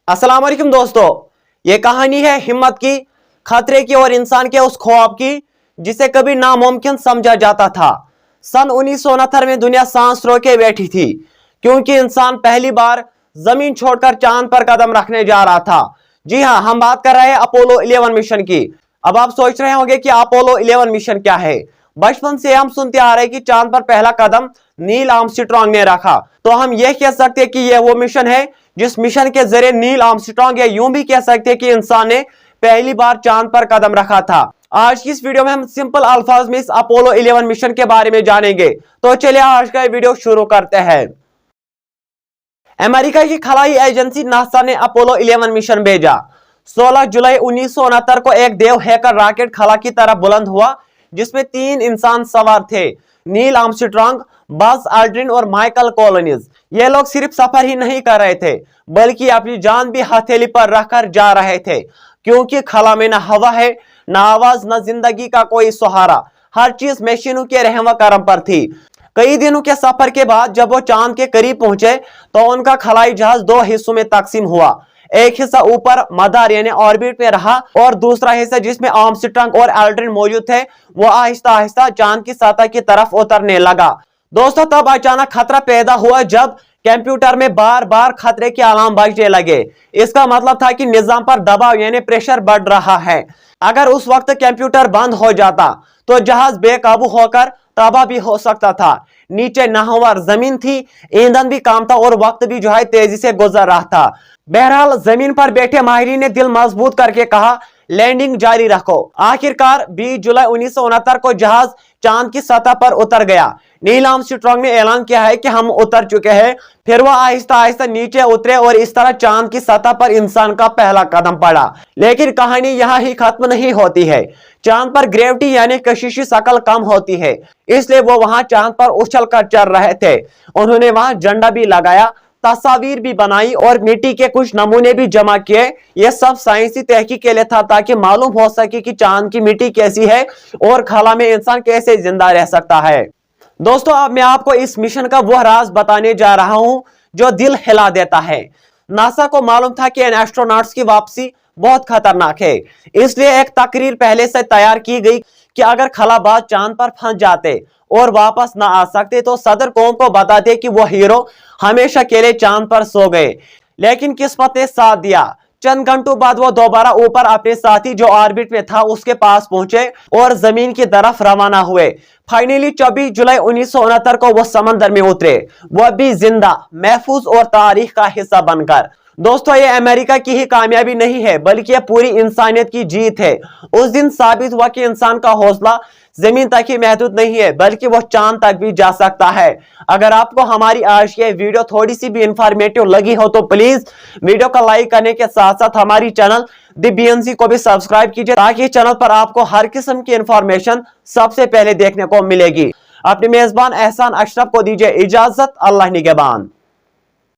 अस्सलाम वालेकुम दोस्तों, ये कहानी है हिम्मत की, खतरे की और इंसान के उस ख्वाब की जिसे कभी नामुमकिन समझा जाता था। सन 1969 में दुनिया सांस रोके बैठी थी क्योंकि इंसान पहली बार जमीन छोड़कर चांद पर कदम रखने जा रहा था। जी हाँ, हम बात कर रहे हैं अपोलो 11 मिशन की। अब आप सोच रहे होंगे कि अपोलो 11 मिशन क्या है। बचपन से हम सुनते आ रहे हैं कि चांद पर पहला कदम नील आर्मस्ट्रांग ने रखा, तो हम यह कह सकते हैं कि यह वो मिशन है जिस मिशन के जरिए नील आर्मस्ट्रांग, या यूं भी कह सकते हैं कि इंसान ने पहली बार चांद पर कदम रखा था। आज की इस वीडियो में हम सिंपल अल्फाज में इस अपोलो 11 मिशन के बारे में जानेंगे। तो चलिए आज का वीडियो शुरू करते हैं। अमेरिका की खलाई एजेंसी नासा ने अपोलो 11 मिशन भेजा। 16 जुलाई 1969 को एक देव हैकर रॉकेट खला की तरफ बुलंद हुआ जिसमें 3 इंसान सवार थे, नील आर्मस्ट्रांग, बज एल्ड्रिन और माइकल कॉलिन्स। ये लोग सिर्फ सफर ही नहीं कर रहे थे बल्कि अपनी जान भी हथेली पर रखकर जा रहे थे, क्योंकि खला में न हवा है, न आवाज, न जिंदगी का कोई सहारा। हर चीज मशीनों के रहम करम पर थी। कई दिनों के सफर के बाद जब वो चांद के करीब पहुंचे तो उनका खलाई जहाज 2 हिस्सों में तकसीम हुआ। एक हिस्सा ऊपर मदार यानी ऑर्बिट में रहा और दूसरा हिस्सा जिसमें आर्मस्ट्रांग और एल्ड्रिन मौजूद थे वो आहिस्ता आहिस्ता चांद की सतह की तरफ उतरने लगा। दोस्तों, तब अचानक खतरा पैदा हुआ जब कंप्यूटर में बार बार खतरे के अलार्म बजने लगे। इसका मतलब था कि निजाम पर दबाव यानी प्रेशर बढ़ रहा है। अगर उस वक्त कंप्यूटर बंद हो जाता तो जहाज बेकाबू होकर तबाह भी हो सकता था। नीचे नाहवार जमीन थी, ईंधन भी कम था और वक्त भी तेजी से गुजर रहा था। बहरहाल जमीन पर बैठे माहिरीन ने दिल मजबूत करके कहा, लैंडिंग जारी रखो। आखिरकार 20 जुलाई 1969 को जहाज चांद की सतह पर उतर गया। नील आर्मस्ट्रांग ने ऐलान किया है कि हम उतर चुके हैं। फिर वह आहिस्ता आहिस्ता नीचे उतरे और इस तरह चांद की सतह पर इंसान का पहला कदम पड़ा। लेकिन कहानी यहाँ ही खत्म नहीं होती है। चांद पर ग्रेविटी यानी कशिशी शकल कम होती है, इसलिए वो वहां चांद पर उछल कर चल रहे थे। उन्होंने वहां झंडा भी लगाया, तस्वीर भी बनाई और मिट्टी के कुछ नमूने भी जमा किए। यह सब साइंसी तहकीक के लिए था ताकि मालूम हो सके कि चांद की मिट्टी कैसी है और खला में इंसान कैसे जिंदा रह सकता है। दोस्तों, अब मैं आपको इस मिशन का वह राज बताने जा रहा हूं जो दिल हिला देता है। नासा को मालूम था कि इन एस्ट्रोनॉट्स की वापसी बहुत खतरनाक है, इसलिए एक तकरीर पहले से तैयार की गई कि अगर खलाबाज चांद पर फंस जाते और वापस ना आ सकते तो सदर कौम को बताते कि वो हीरो हमेशा के लिए चांद पर सो गए। लेकिन किस्मत ने साथ दिया। चंद घंटों बाद वो दोबारा ऊपर अपने साथी जो ऑर्बिट में था उसके पास पहुंचे और जमीन की तरफ रवाना हुए। फाइनली 24 जुलाई 1969 को वो समंदर में उतरे, वो भी जिंदा, महफूज और तारीख का हिस्सा बनकर। दोस्तों, ये अमेरिका की ही कामयाबी नहीं है बल्कि ये पूरी इंसानियत की जीत है। उस दिन साबित हुआ कि इंसान का हौसला जमीन तक ही महदूद नहीं है बल्कि वो चांद तक भी जा सकता है। अगर आपको हमारी आज की वीडियो थोड़ी सी भी इंफॉर्मेटिव लगी हो तो प्लीज वीडियो को लाइक करने के साथ साथ हमारी चैनल दी बीएनसी को भी सब्सक्राइब कीजिए ताकि चैनल पर आपको हर किस्म की इंफॉर्मेशन सबसे पहले देखने को मिलेगी। अपने मेजबान एहसान अशरफ को दीजिए इजाजत। अल्लाह निगहबान।